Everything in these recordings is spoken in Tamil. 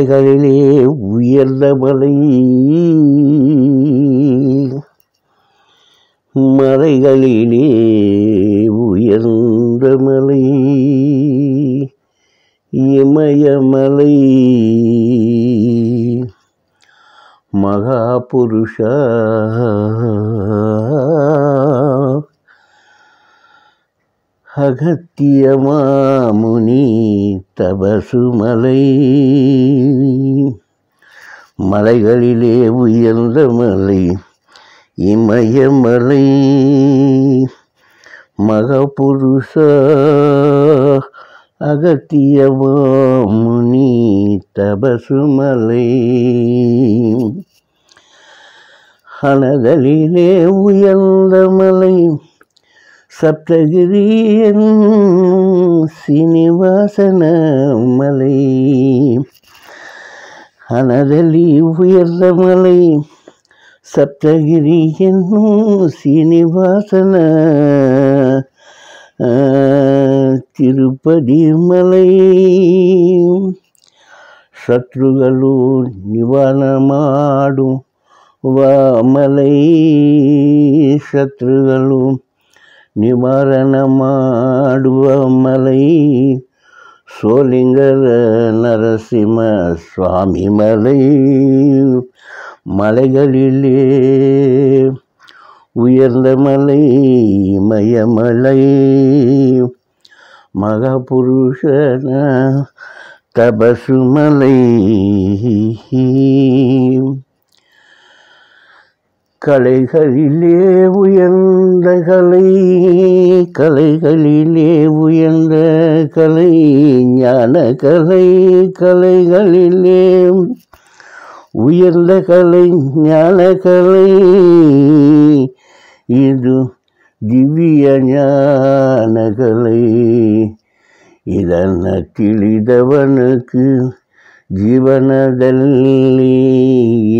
மலைகளிலே உயர்ந்த மலை, மலைகளிலே உயர்ந்த மலை, இமயமலை. மகாபுருஷா அகத்திய மாமுனி தபசுமலை, மலைகளிலே உயர்ந்த மலை, இமயமலை. மகாபுருஷா அகத்திய மாமுனி தபசுமலை, அனதலிலே உயர்ந்த மலை, சப்தகிரியன் சீனிவாசன மலை. அனதலி உயர்ந்த மலை, சப்தகிரி என்னும் சீனிவாசன திருப்பதி மலை. சத்ருகளோ நிவாரணமாடும் வாமலை, சத்ருகளோ நிவாரணமாடுவ மலை. சோளிங்கர நரசிம்ம சுவாமி மலை, மலைகளிலே உயர்ந்த மலை, இமயமலை. மகாபுருஷன தபசுமலை, கலைகளிலே உயர்ந்த கலை, கலைகளிலே உயர்ந்த கலை, ஞான கலை. கலைகளிலே உயர்ந்த கலை, ஞான கலை. இது திவ்ய ஞான கலை. இதனை ತಿಳಿದವனுக்கு ಜೀವನದಲ್ಲಿ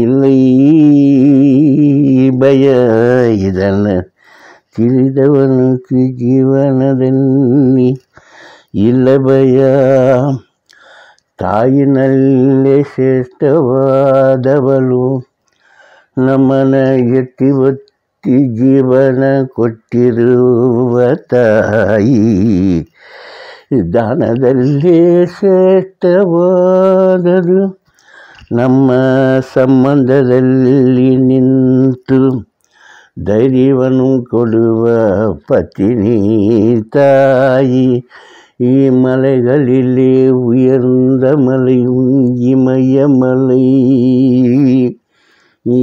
இல்லை ಭಯ. ಇದನ್ನು ತಿಳಿದವனுக்கு ಜೀವನದಲ್ಲಿ ಇಲ್ಲ ಭಯ. ತಾಯಿನಲ್ಲೇ ಶ್ರೇಷ್ಠವಾದವಳು, ನಮ್ಮನ ಎತ್ತಿ ಒತ್ತಿ ಜೀವನ ಕೊಟ್ಟಿರುವ ತಾಯಿ. ದಾನದಲ್ಲೇ ಶ್ರೇಷ್ಠವಾದರು, ನಮ್ಮ ಸಂಬಂಧದಲ್ಲಿ ನಿಂತು ಧೈರ್ಯವನ್ನು ಕೊಡುವ ಪತ್ನಿ ತಾಯಿ. ಈ ಮಲೆகளிலே உயர்ந்த மலை, இமயமலை. ಈ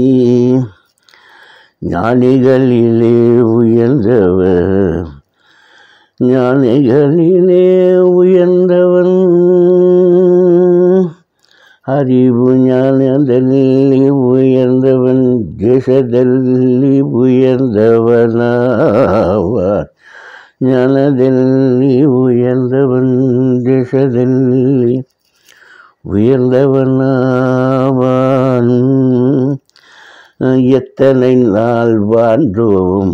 ஞானிகளிலே உயர்ந்தவர், ஞானிகளிலே உயர்ந்தவன். அறிவு ஞானದಲ್ಲಿ உயர்ந்தவன், தேசದಲ್ಲಿ உயர்ந்தவனாவான். ஞானದಲ್ಲಿ உயர்ந்தவன், தேசದಲ್ಲಿ உயர்ந்தவனாவான். எத்தனை நாள் வாழ்ந்தோம்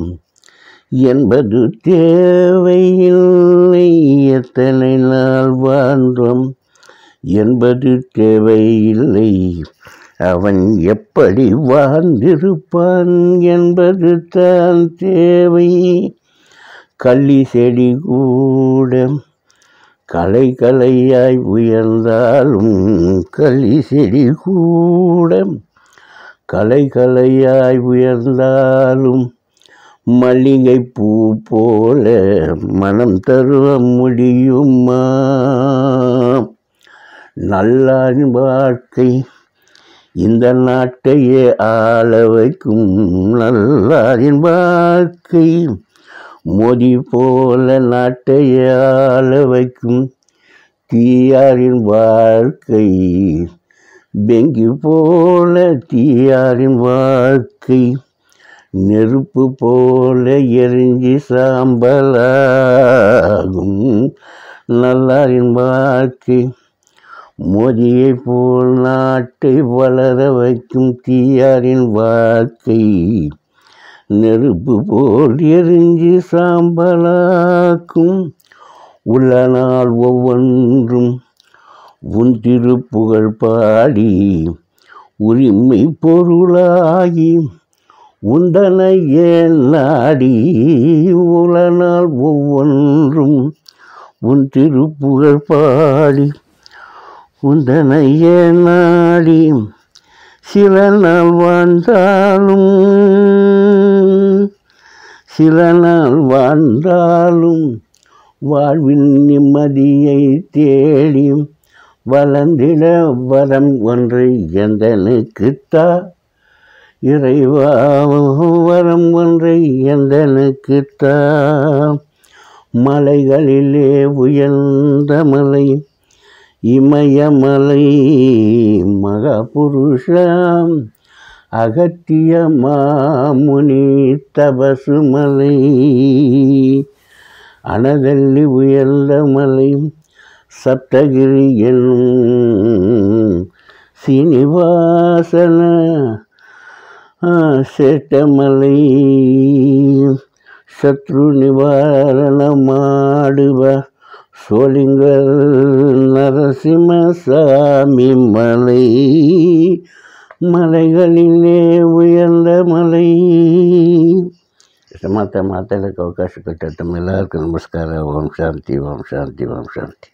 என்பது தேவையில்லை, எத்தனை நாள் வாழ்ந்தோம் என்பது தேவையில்லை. அவன் எப்படி வாழ்ந்திருப்பான் என்பது தான் தேவை. கள்ளி செடி கூட கலை கலையாய் உயர்ந்தாலும், கள்ளி செடி கூட கலை கலையாய் உயர்ந்தாலும், மல்லிகை பூ போல மனம் தருவ முடியுமா? நல்லாரின் வாழ்க்கை இந்த நாட்டையே ஆள வைக்கும், நல்லாரின் வாழ்க்கை மோதி போல நாட்டையே ஆள வைக்கும். தீயாரின் வாழ்க்கை பெங்கி போல, தீயாரின் வாழ்க்கை நெருப்பு போல எரிஞ்சி சாம்பலாகும். நல்லாரின் வாழ்க்கை மோதியை போல் நாட்டை வளர வைக்கும். தீயாரின் வாழ்க்கை நெருப்பு போல் எரிஞ்சி சாம்பலாக்கும். உள்ள நாள் ஒவ்வொன்றும் உன் திருப்புகழ் பாடி உரிமை பொருளாகி உந்தனை ஏன் நாடி உலனால் ஒவ்வொன்றும் உன் திருப்புகழ் பாடி உந்தனை ஏன் நாடி சில நாள் வாழ்ந்தாலும் வாழ்வின் நிம்மதியை தேடி வளர்ந்திட வரம் ஒன்றை எந்தனுக்குத்தா இறைவா, வரம் ஒன்றை எந்தனுக்குத்தா. மலைகளிலே உயர்ந்த மலை இமயமலை மகாபுருஷம் அகத்திய மாமுனி தபசுமலை அனதள்ளி உயர்ந்த மலை சப்தகிரி என்னும் சீனிவாசன சேட்டமலை சத்ரு நிவாரண மாடுவ சோளிங்கர் நரசிம்மசாமி மலை ಮಲೆಗಳಿಲ್ಲೇ ಉಯರ್ந்த ಮಲೈ. ಮಾತಾಡೋಕ್ಕೆ ಅವಕಾಶ ಕೊಟ್ಟ ತಮ್ಮೆಲ್ಲರಿಗೂ ನಮಸ್ಕಾರ. ಓಂ ಶಾಂತಿ, ಓಂ ಶಾಂತಿ, ಓಂ ಶಾಂತಿ.